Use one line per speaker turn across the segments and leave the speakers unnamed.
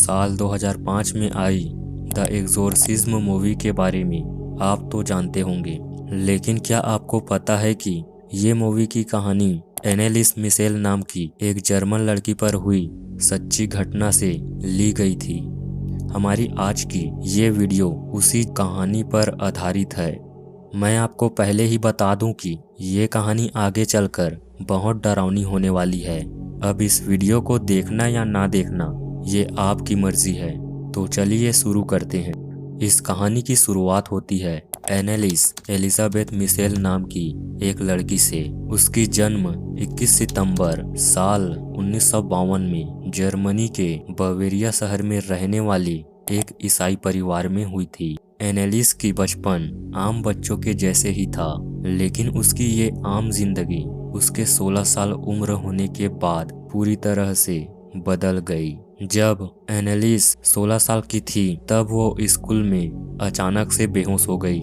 साल 2005 में I the एग्जोर्सिज्म movie के बारे में आप तो जानते होंगे, लेकिन क्या आपको पता है कि ये मूवी की कहानी एनेलिस मिशेल नाम की एक जर्मन लड़की पर हुई सच्ची घटना से ली गई थी। हमारी आज की ये वीडियो उसी कहानी पर आधारित है। मैं आपको पहले ही बता दूं कि ये कहानी आगे चलकर बहुत डरावनी होने वाली है। अब इस वीडियो को देखना या ना देखना ये आपकी मर्जी है। तो चलिए शुरू करते हैं। इस कहानी की शुरुआत होती है एनेलिस एलिजाबेथ मिशेल नाम की एक लड़की से। उसकी जन्म 21 सितंबर साल 1952 में जर्मनी के बवेरिया शहर में रहने वाली एक ईसाई परिवार में हुई थी। एनेलिस की बचपन आम बच्चों के जैसे ही था, लेकिन उसकी ये आम जिंदगी उसके 16 साल उम्र होने के बाद पूरी तरह से बदल गई। जब एनेलिस 16 साल की थी तब वो स्कूल में अचानक से बेहोश हो गई,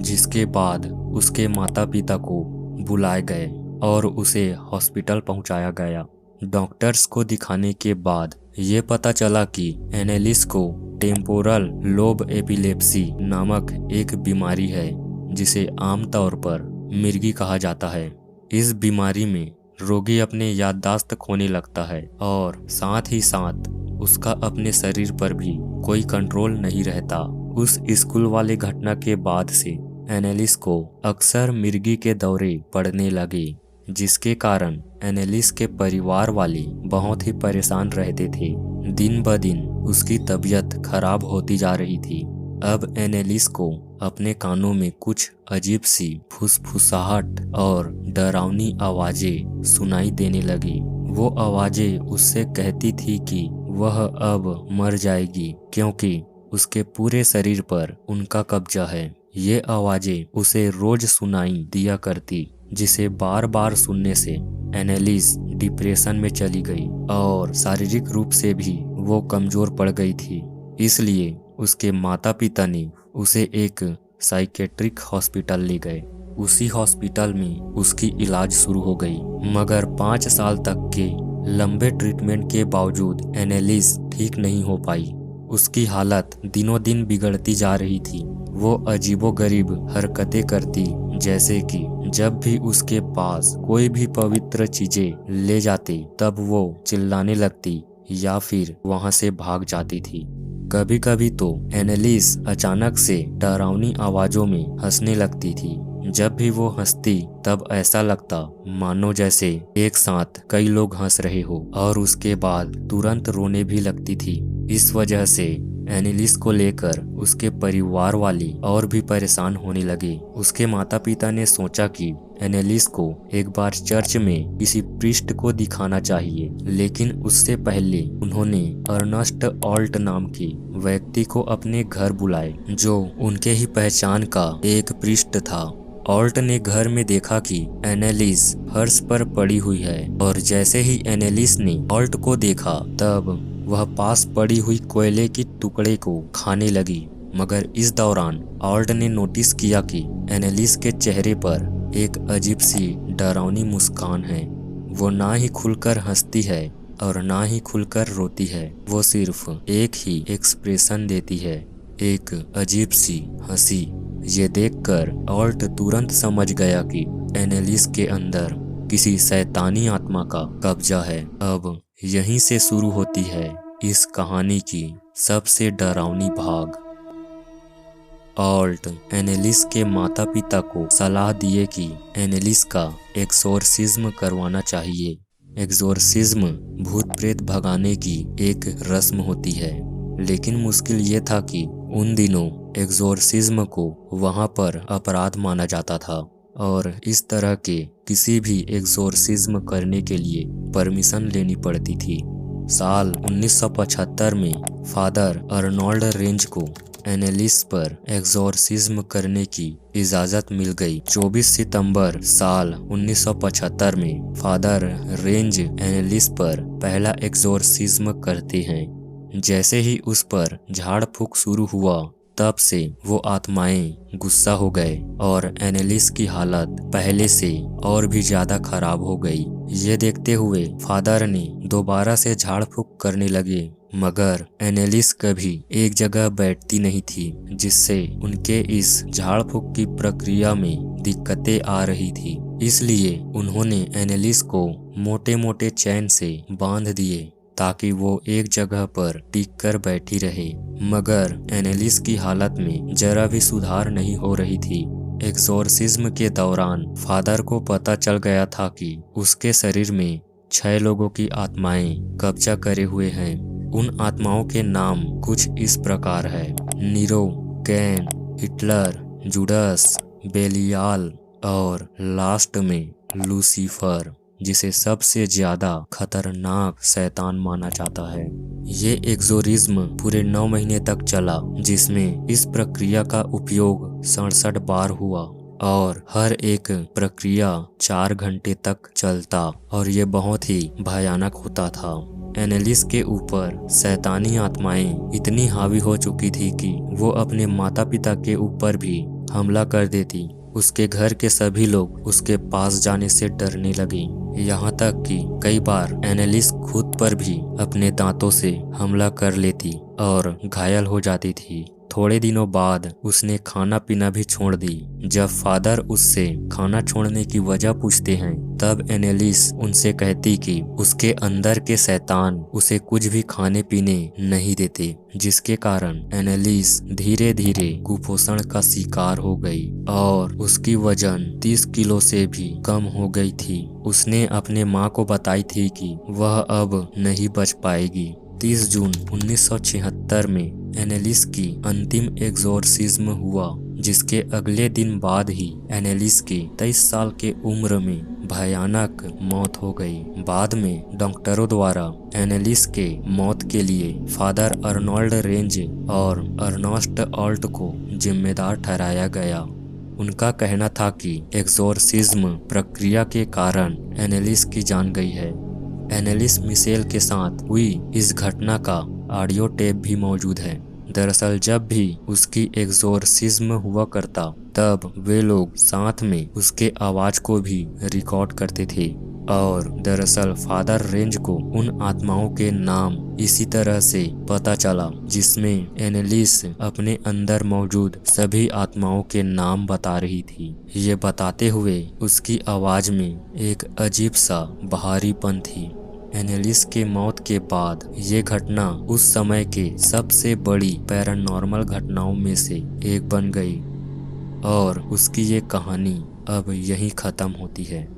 जिसके बाद उसके माता पिता को बुलाए गए और उसे हॉस्पिटल पहुंचाया गया। डॉक्टर्स को दिखाने के बाद ये पता चला कि एनेलिस को टेम्पोरल लोब एपिलेप्सी नामक एक बीमारी है, जिसे आमतौर पर मिर्गी कहा जाता है। इस बीमारी में रोगी अपने याददाश्त खोने लगता है और साथ ही साथ उसका अपने शरीर पर भी कोई कंट्रोल नहीं रहता। उस स्कूल वाले घटना के बाद से एनेलिस को अक्सर मिर्गी के दौरे पड़ने लगे, जिसके कारण एनेलिस के परिवार वाले बहुत ही परेशान रहते थे। दिन ब दिन उसकी तबीयत खराब होती जा रही थी। अब एनेलिस को अपने कानों में कुछ अजीब सी फुसफुसाहट और डरावनी आवाजें सुनाई देने लगी। वो आवाजें उससे कहती थी कि वह अब मर जाएगी, क्योंकि उसके पूरे शरीर पर उनका कब्जा है। ये आवाजें उसे रोज सुनाई दिया करती, जिसे बार बार सुनने से एनेलिस डिप्रेशन में चली गई और शारीरिक रूप से भी वो कमजोर पड़ गई थी। इसलिए उसके माता पिता ने उसे एक साइकेट्रिक हॉस्पिटल ले गए। उसी हॉस्पिटल में उसकी इलाज शुरू हो गई, मगर 5 साल तक के लंबे ट्रीटमेंट के बावजूद एनेलिस ठीक नहीं हो पाई। उसकी हालत दिनों दिन बिगड़ती जा रही थी। वो अजीबोगरीब हरकतें करती, जैसे कि जब भी उसके पास कोई भी पवित्र चीजें ले जाते तब वो चिल्लाने लगती या फिर वहां से भाग जाती थी। कभी कभी तो एनेलिस अचानक से डरावनी आवाजों में हंसने लगती थी। जब भी वो हंसती तब ऐसा लगता मानो जैसे एक साथ कई लोग हंस रहे हो, और उसके बाद तुरंत रोने भी लगती थी। इस वजह से एनेलिस को लेकर उसके परिवार वाले और भी परेशान होने लगे। उसके माता पिता ने सोचा कि एनेलिस को एक बार चर्च में किसी प्रीस्ट को दिखाना चाहिए, लेकिन उससे पहले उन्होंने अर्नस्ट ऑल्ट नाम के व्यक्ति को अपने घर बुलाए, जो उनके ही पहचान का एक प्रीस्ट था। ऑल्ट ने घर में देखा कि एनेलिस फर्श पर पड़ी हुई है, और जैसे ही एनेलिस ने ऑल्ट को देखा तब वह पास पड़ी हुई कोयले की टुकड़े को खाने लगी। मगर इस दौरान ऑल्ट ने नोटिस किया कि एनेलिस के चेहरे पर एक अजीब सी डरावनी मुस्कान है। वो ना ही खुलकर हंसती है और ना ही खुलकर रोती है। वो सिर्फ एक ही एक्सप्रेशन देती है, एक अजीब सी हंसी। ये देखकर ऑल्ट तुरंत समझ गया कि एनेलिस के अंदर किसी शैतानी आत्मा का कब्जा है। अब यहीं से शुरू होती है इस कहानी की सबसे डरावनी भाग। ऑल्ट एनेलिस के माता पिता को सलाह दिए कि एनेलिस का एक्सोर्सिज्म करवाना चाहिए। एक्सोर्सिज्म भूत प्रेत भगाने की एक रस्म होती है, लेकिन मुश्किल ये था कि उन दिनों एक्सोर्सिज्म को वहां पर अपराध माना जाता था, और इस तरह के किसी भी एक्सोर्सिज्म करने के लिए परमिशन लेनी पड़ती थी। साल 1975 में फादर अर्नोल्ड रेंज को एनेलिस पर एक्सोर्सिज्म करने की इजाज़त मिल गई। 24 सितंबर साल 1975 में फादर रेंज एनेलिस पर पहला एक्सोर्सिज्म करते हैं। जैसे ही उस पर झाड़ फूक शुरू हुआ, तब से वो आत्माएं गुस्सा हो गए और एनेलिस की हालत पहले से और भी ज्यादा खराब हो गई। ये देखते हुए फादर ने दोबारा से झाड़ फूक करने लगे, मगर एनेलिस कभी एक जगह बैठती नहीं थी, जिससे उनके इस झाड़ फूक की प्रक्रिया में दिक्कतें आ रही थी। इसलिए उन्होंने एनेलिस को मोटे मोटे चैन से बांध दिए ताकि वो एक जगह पर टिक कर बैठी रहे। मगर एनेलिस की हालत में जरा भी सुधार नहीं हो रही थी। एक्सोर्सिज्म के दौरान फादर को पता चल गया था कि उसके शरीर में 6 लोगों की आत्माएं कब्जा करे हुए हैं। उन आत्माओं के नाम कुछ इस प्रकार है: नीरो, कैन, हिटलर, जुडस, बेलियाल और लास्ट में लूसीफर, जिसे सबसे ज्यादा खतरनाक शैतान माना जाता है। ये एक्सोरिज्म पूरे 9 महीने तक चला, जिसमें इस प्रक्रिया का उपयोग 67 बार हुआ और हर एक प्रक्रिया 4 घंटे तक चलता और ये बहुत ही भयानक होता था। एनेलिस के ऊपर शैतानी आत्माएं इतनी हावी हो चुकी थी कि वो अपने माता पिता के ऊपर भी हमला कर देती। उसके घर के सभी लोग उसके पास जाने से डरने लगे, यहाँ तक कि कई बार एनेलिस खुद पर भी अपने दांतों से हमला कर लेती और घायल हो जाती थी। थोड़े दिनों बाद उसने खाना पीना भी छोड़ दी। जब फादर उससे खाना छोड़ने की वजह पूछते हैं, तब एनेलिस उनसे कहती कि उसके अंदर के शैतान उसे कुछ भी खाने पीने नहीं देते, जिसके कारण एनेलिस धीरे धीरे कुपोषण का शिकार हो गई और उसकी वजन 30 किलो से भी कम हो गई थी। उसने अपने माँ को बताई थी कि वह अब नहीं बच पाएगी। 30 जून 1976 में एनेलिस की अंतिम एक्सोर्सिज्म हुआ, जिसके अगले दिन बाद ही एनेलिस की 23 साल के उम्र में भयानक मौत हो गई। बाद में डॉक्टरों द्वारा एनेलिस के मौत के लिए फादर अर्नोल्ड रेंज और अर्नस्ट ऑल्ट को जिम्मेदार ठहराया गया। उनका कहना था कि एक्सोर्सिज्म प्रक्रिया के कारण एनेलिस की जान गई है। एनेलिस मिशेल के साथ हुई इस घटना का ऑडियो टेप भी मौजूद है। दरअसल जब भी उसकी एक्सोर्सिज्म हुआ करता, तब वे लोग साथ में उसके आवाज को भी रिकॉर्ड करते थे। और दरअसल फादर रेंज को उन आत्माओं के नाम इसी तरह से पता चला, जिसमें एनेलिस अपने अंदर मौजूद सभी आत्माओं के नाम बता रही थी। ये बताते हुए उसकी आवाज में एक अजीब सा भारीपन थी। एनेलिस के मौत के बाद ये घटना उस समय के सबसे बड़ी पैरानॉर्मल घटनाओं में से एक बन गई और उसकी ये कहानी अब यहीं खत्म होती है।